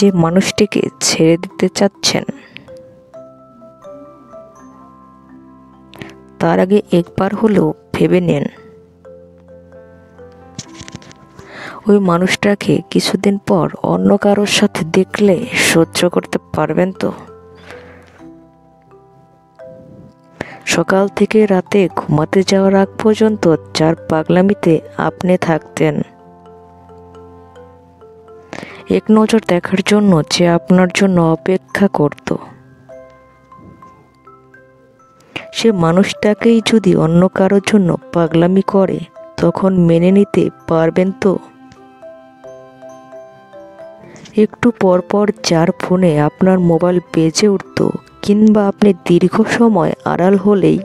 যে মানুষটিকে ছেড়ে দিতে চাচ্ছেন, তার আগে একবার হলেও ভেবে নিন ওই মানুষটাকে কিছুদিন পর অন্য কারোর সাথে দেখলে সহ্য করতে পারবেন তো? সকাল থেকে রাতে ঘুমাতে যাওয়ার আগ পর্যন্ত যার পাগলামিতে আপনি থাকতেন, এক নজর দেখার জন্য যে আপনার জন্য অপেক্ষা করত, সে মানুষটাকেই যদি অন্য কারোর জন্য পাগলামি করে, তখন মেনে নিতে পারবেন তো? একটু পরপর যার ফোনে আপনার মোবাইল বেজে উঠত, কিংবা আপনি দীর্ঘ সময় আড়াল হলেই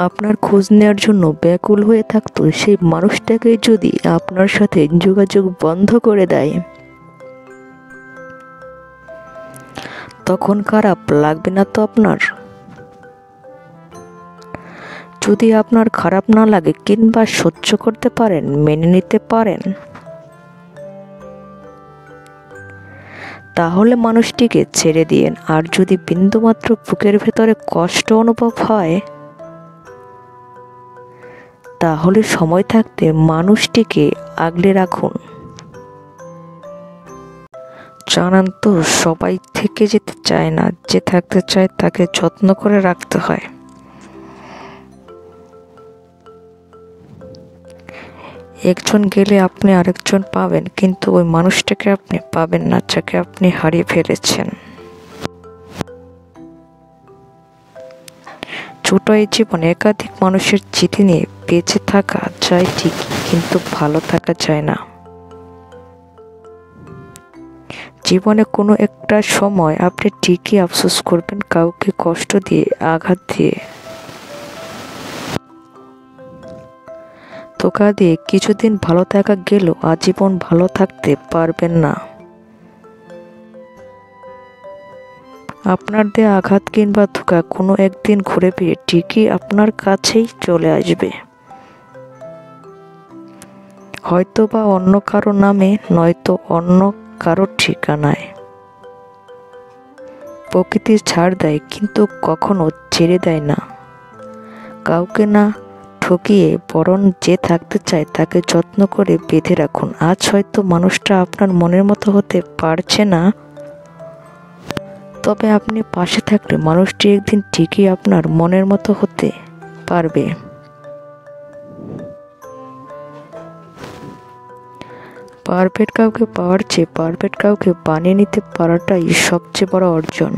আপনার খোঁজ নেওয়ার জন্য ব্যাকুল হয়ে থাকতো, সেই মানুষটাকে যদি আপনার সাথে যোগাযোগ বন্ধ করে দেয়, তখন খারাপ লাগবে না তো আপনার? যদি আপনার খারাপ না লাগে কিংবা সহ্য করতে পারেন, মেনে নিতে পারেন, তাহলে মানুষটিকে ছেড়ে দিন। আর যদি বিন্দুমাত্র বুকের ভেতরে কষ্ট অনুভব হয়, তাহলে সময় থাকতে মানুষটিকে আগলে রাখুন। জানেন তো, সবাই থেকে যেতে চায় না, যে থাকতে চায় তাকে যত্ন করে রাখতে হয়। একজন গেলে আপনি আরেকজন পাবেন, কিন্তু ওই মানুষটাকে আপনি পাবেন না যাকে আপনি হারিয়ে ফেলেছেন। ছোট এই জীবনে একাধিক মানুষের চিঠি নিয়ে বেঁচে থাকা যায় ঠিকই, কিন্তু ভালো থাকা যায় না। জীবনে কোনো একটা সময় আপনি ঠিকই আফসোস করবেন, কাউকে কষ্ট দিয়ে, আঘাত দিয়ে, ধোঁকা দিয়ে কিছুদিন ভালো থাকা গেলেও আজীবন ভালো থাকতে পারবেন না। আপনার দেয়া আঘাত কিংবা ধোঁকা কোনো একদিন ঘুরে ফিরে ঠিকই আপনার কাছেই চলে আসবে, হয়তো বা অন্য কারো নামে, নয়তো অন্য কারো ঠিকানায়। প্রকৃতি ছাড় দেয়, কিন্তু কখনো ছেড়ে দেয় না। কাউকে না ঠকিয়ে বরং যে থাকতে চায় তাকে যত্ন করে বেঁধে রাখুন। আজ হয়তো মানুষটা আপনার মনের মতো হতে পারছে না, তবে আপনি পাশে থাকলে মানুষটি একদিন ঠিকই আপনার মনের মতো হতে পারবে। পারফেক্ট কাউকে পাওয়ার চেয়ে পারফেক্ট কাউকে বানিয়ে নিতে পারাটাই সবচেয়ে বড় অর্জন।